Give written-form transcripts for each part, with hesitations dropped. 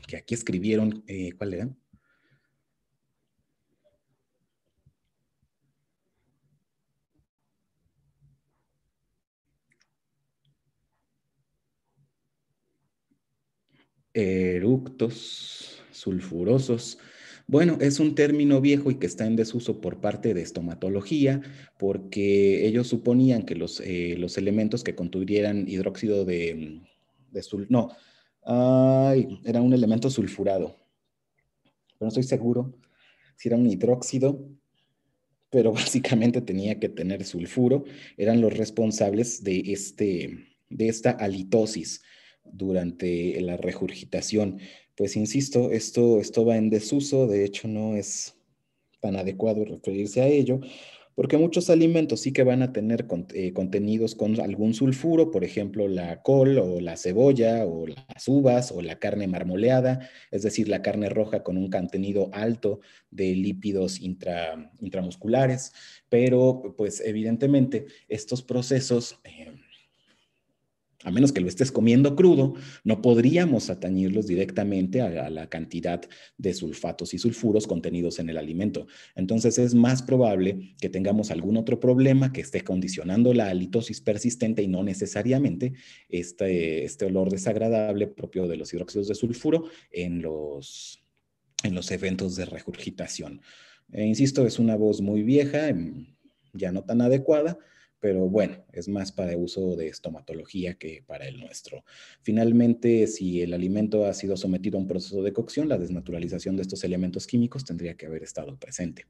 que aquí escribieron, ¿cuál era? Eructos sulfurosos. Bueno, es un término viejo y que está en desuso por parte de estomatología, porque ellos suponían que los elementos que contuvieran hidróxido no, era un elemento sulfurado, pero no estoy seguro si era un hidróxido, pero básicamente tenía que tener sulfuro, eran los responsables de esta halitosis durante la regurgitación. Pues insisto, esto va en desuso, de hecho no es tan adecuado referirse a ello, porque muchos alimentos sí que van a tener contenidos con algún sulfuro, por ejemplo, la col o la cebolla o las uvas o la carne marmoleada, es decir, la carne roja con un contenido alto de lípidos intramusculares, pero pues evidentemente estos procesos a menos que lo estés comiendo crudo, no podríamos atañirlos directamente a la cantidad de sulfatos y sulfuros contenidos en el alimento. Entonces es más probable que tengamos algún otro problema que esté condicionando la halitosis persistente y no necesariamente este olor desagradable propio de los hidróxidos de sulfuro en los eventos de regurgitación. Insisto, es una voz muy vieja, ya no tan adecuada, pero bueno, es más para uso de estomatología que para el nuestro. Finalmente, si el alimento ha sido sometido a un proceso de cocción, la desnaturalización de estos elementos químicos tendría que haber estado presente.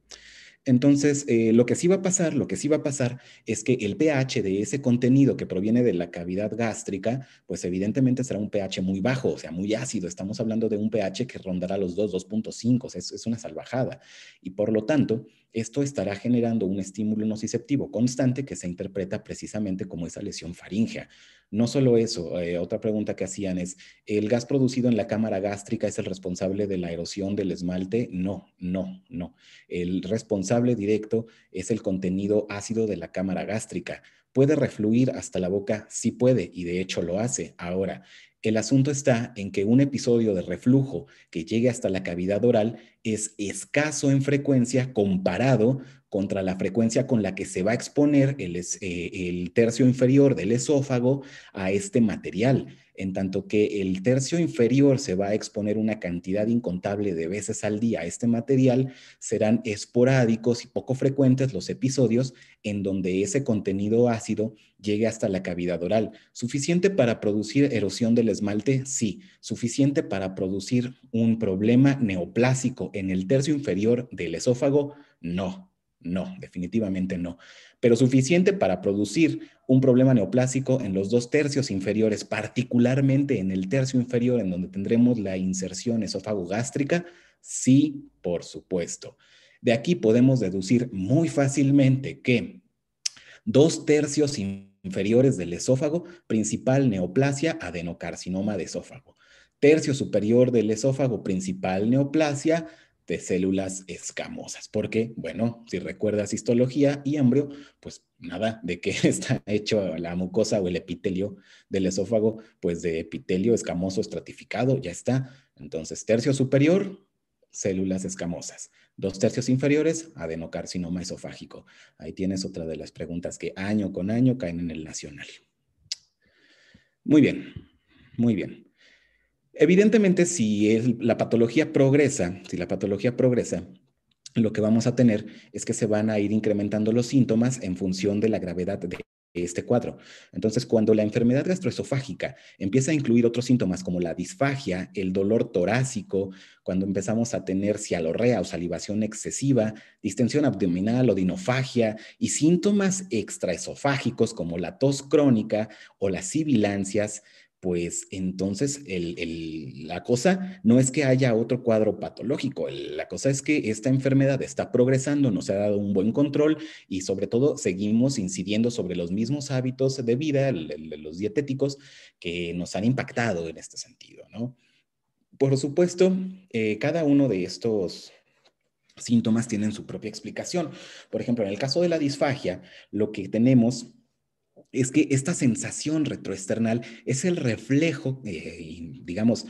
Entonces, lo que sí va a pasar es que el pH de ese contenido que proviene de la cavidad gástrica, pues evidentemente será un pH muy bajo, o sea, muy ácido. Estamos hablando de un pH que rondará los 2.5, o sea, es una salvajada. Y por lo tanto, esto estará generando un estímulo nociceptivo constante que se interpreta precisamente como esa lesión faríngea. No solo eso, otra pregunta que hacían es, ¿el gas producido en la cámara gástrica es el responsable de la erosión del esmalte? No, no, no. El responsable directo es el contenido ácido de la cámara gástrica. ¿Puede refluir hasta la boca? Sí puede, y de hecho lo hace. Ahora, el asunto está en que un episodio de reflujo que llegue hasta la cavidad oral es escaso en frecuencia comparado contra la frecuencia con la que se va a exponer el tercio inferior del esófago a este material, en tanto que el tercio inferior se va a exponer una cantidad incontable de veces al día a este material, serán esporádicos y poco frecuentes los episodios en donde ese contenido ácido llegue hasta la cavidad oral. ¿Suficiente para producir erosión del esmalte? Sí. ¿Suficiente para producir un problema neoplásico en el tercio inferior del esófago? No. No, definitivamente no. Pero suficiente para producir un problema neoplásico en los dos tercios inferiores, particularmente en el tercio inferior, en donde tendremos la inserción esófago-gástrica. Sí, por supuesto. De aquí podemos deducir muy fácilmente que 2/3 inferiores del esófago, principal neoplasia, adenocarcinoma de esófago. Tercio superior del esófago, principal neoplasia de células escamosas. Porque, bueno, si recuerdas histología y embrio, pues nada, de qué está hecho la mucosa o el epitelio del esófago, pues de epitelio escamoso estratificado, ya está. Entonces, tercio superior, células escamosas. 2/3 inferiores, adenocarcinoma esofágico. Ahí tienes otra de las preguntas que año con año caen en el nacional. Muy bien, muy bien. Evidentemente, si la patología progresa, lo que vamos a tener es que se van a ir incrementando los síntomas en función de la gravedad de este cuadro. Entonces, cuando la enfermedad gastroesofágica empieza a incluir otros síntomas como la disfagia, el dolor torácico, cuando empezamos a tener cialorrea o salivación excesiva, distensión abdominal o dinofagia y síntomas extraesofágicos como la tos crónica o las sibilancias, pues entonces la cosa no es que haya otro cuadro patológico, la cosa es que esta enfermedad está progresando, no se ha dado un buen control y sobre todo seguimos incidiendo sobre los mismos hábitos de vida, los dietéticos, que nos han impactado en este sentido, ¿no? Por supuesto, cada uno de estos síntomas tienen su propia explicación. Por ejemplo, en el caso de la disfagia, lo que tenemos es que esta sensación retroesternal es el reflejo, digamos,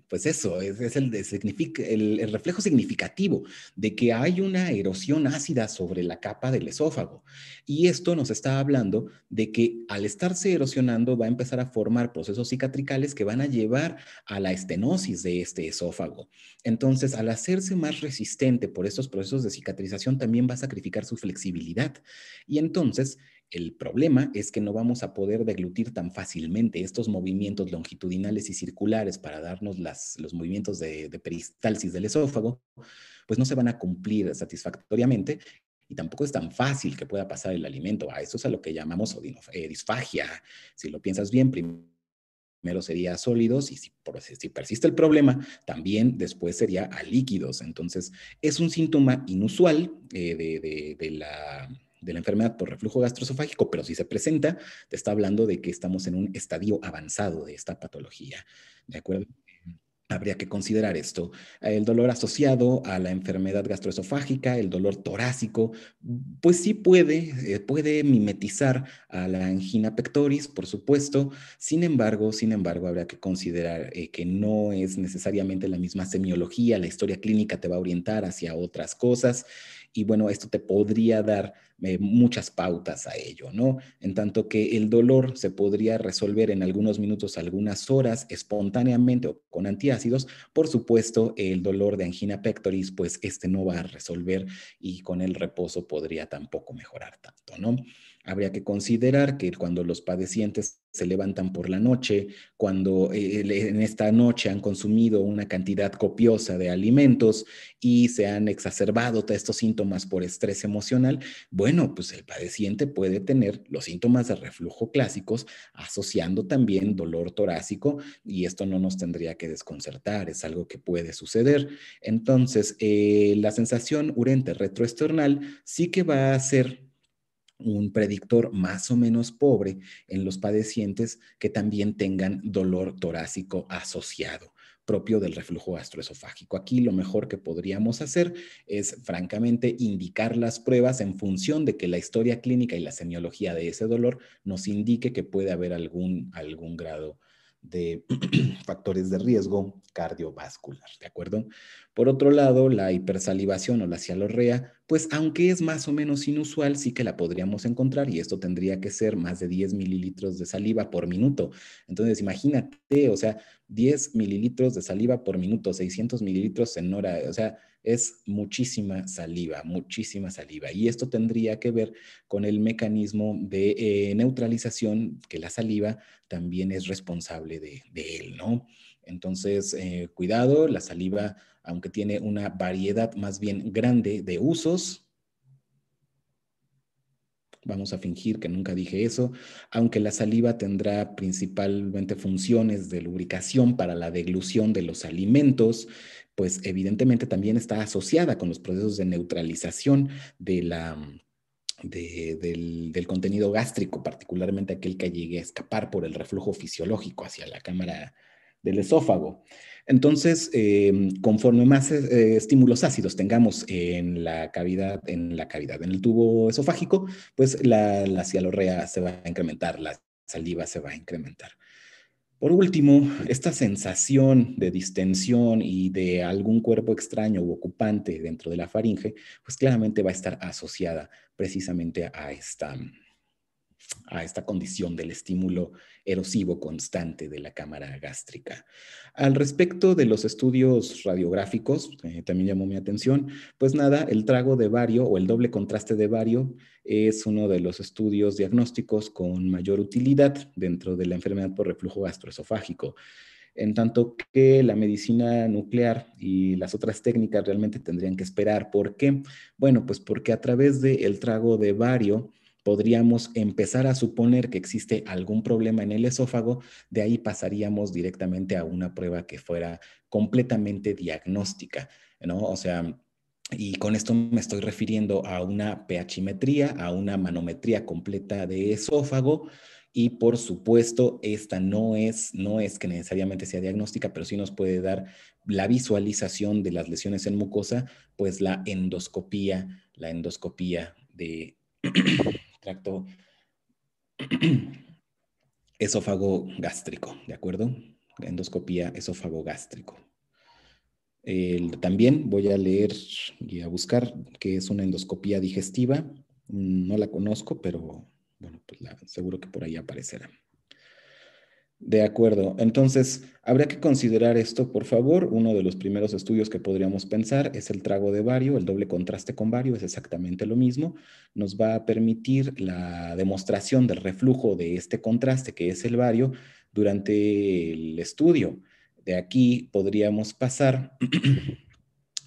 pues eso, es el reflejo significativo de que hay una erosión ácida sobre la capa del esófago. Y esto nos está hablando de que al estarse erosionando va a empezar a formar procesos cicatricales que van a llevar a la estenosis de este esófago. Entonces, al hacerse más resistente por estos procesos de cicatrización, también va a sacrificar su flexibilidad. Y entonces, el problema es que no vamos a poder deglutir tan fácilmente estos movimientos longitudinales y circulares para darnos los movimientos de peristalsis del esófago, pues no se van a cumplir satisfactoriamente y tampoco es tan fácil que pueda pasar el alimento. A eso es a lo que llamamos disfagia. Si lo piensas bien, primero sería a sólidos y si persiste el problema, también después sería a líquidos. Entonces, es un síntoma inusual de la enfermedad por reflujo gastroesofágico, pero si se presenta, te está hablando de que estamos en un estadio avanzado de esta patología. ¿De acuerdo? Habría que considerar esto. El dolor asociado a la enfermedad gastroesofágica, el dolor torácico, pues sí puede mimetizar a la angina pectoris, por supuesto. Sin embargo, habría que considerar que no es necesariamente la misma semiología. La historia clínica te va a orientar hacia otras cosas. Y bueno, esto te podría dar muchas pautas a ello, ¿no? En tanto que el dolor se podría resolver en algunos minutos, algunas horas, espontáneamente o con antiácidos. Por supuesto, el dolor de angina pectoris, pues este no va a resolver y con el reposo podría tampoco mejorar tanto, ¿no? Habría que considerar que cuando los padecientes se levantan por la noche, cuando en esta noche han consumido una cantidad copiosa de alimentos y se han exacerbado todos estos síntomas por estrés emocional, bueno, pues el padeciente puede tener los síntomas de reflujo clásicos asociando también dolor torácico y esto no nos tendría que desconcertar, es algo que puede suceder. Entonces, la sensación urente retroesternal sí que va a ser un predictor más o menos pobre en los padecientes que también tengan dolor torácico asociado propio del reflujo gastroesofágico. Aquí lo mejor que podríamos hacer es, francamente, indicar las pruebas en función de que la historia clínica y la semiología de ese dolor nos indique que puede haber algún grado de factores de riesgo cardiovascular, ¿de acuerdo? Por otro lado, la hipersalivación o la cialorrea, pues aunque es más o menos inusual, sí que la podríamos encontrar y esto tendría que ser más de 10 mililitros de saliva por minuto. Entonces, imagínate, o sea, 10 mililitros de saliva por minuto, 600 mililitros en hora, o sea, es muchísima saliva. Y esto tendría que ver con el mecanismo de neutralización que la saliva también es responsable de él, ¿no? Entonces, cuidado, la saliva, aunque tiene una variedad más bien grande de usos, vamos a fingir que nunca dije eso, aunque la saliva tendrá principalmente funciones de lubricación para la deglución de los alimentos, pues evidentemente también está asociada con los procesos de neutralización de del contenido gástrico, particularmente aquel que llegue a escapar por el reflujo fisiológico hacia la cámara del esófago. Entonces, conforme más estímulos ácidos tengamos en el tubo esofágico, pues la cialorrea se va a incrementar, la saliva se va a incrementar. Por último, esta sensación de distensión y de algún cuerpo extraño u ocupante dentro de la faringe, pues claramente va a estar asociada precisamente a esta condición del estímulo erosivo constante de la cámara gástrica. Al respecto de los estudios radiográficos, también llamó mi atención, pues nada, el trago de bario o el doble contraste de bario es uno de los estudios diagnósticos con mayor utilidad dentro de la enfermedad por reflujo gastroesofágico, en tanto que la medicina nuclear y las otras técnicas realmente tendrían que esperar. ¿Por qué? Bueno, pues porque a través del trago de bario podríamos empezar a suponer que existe algún problema en el esófago, de ahí pasaríamos directamente a una prueba que fuera completamente diagnóstica, ¿no? O sea, y con esto me estoy refiriendo a una pHimetría, a una manometría completa de esófago, y por supuesto, esta no es que necesariamente sea diagnóstica, pero sí nos puede dar la visualización de las lesiones en mucosa, pues la endoscopía de tracto esófago gástrico, ¿de acuerdo? endoscopía esófago-gástrico. También voy a leer y a buscar qué es una endoscopía digestiva. No la conozco, pero bueno, pues seguro que por ahí aparecerá. De acuerdo. Entonces, habría que considerar esto, por favor. Uno de los primeros estudios que podríamos pensar es el trago de bario, el doble contraste con bario, es exactamente lo mismo. Nos va a permitir la demostración del reflujo de este contraste, que es el bario, durante el estudio. De aquí podríamos pasar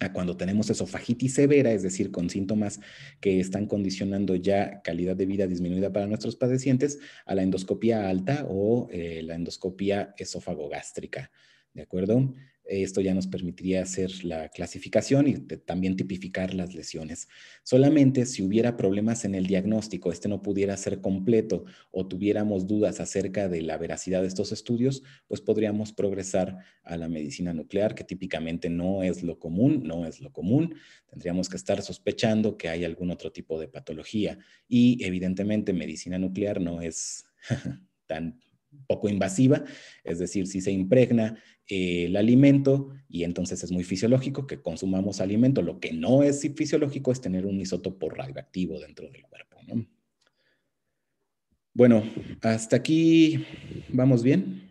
a cuando tenemos esofagitis severa, es decir, con síntomas que están condicionando ya calidad de vida disminuida para nuestros pacientes, a la endoscopía alta o la endoscopía esofagogástrica. ¿De acuerdo? Esto ya nos permitiría hacer la clasificación y también tipificar las lesiones. Solamente si hubiera problemas en el diagnóstico, este no pudiera ser completo o tuviéramos dudas acerca de la veracidad de estos estudios, pues podríamos progresar a la medicina nuclear, que típicamente no es lo común, no es lo común. Tendríamos que estar sospechando que hay algún otro tipo de patología y evidentemente medicina nuclear no es tan poco invasiva, es decir, si se impregna el alimento y entonces es muy fisiológico que consumamos alimento. Lo que no es fisiológico es tener un isótopo radioactivo dentro del cuerpo, ¿no? Bueno, hasta aquí vamos bien.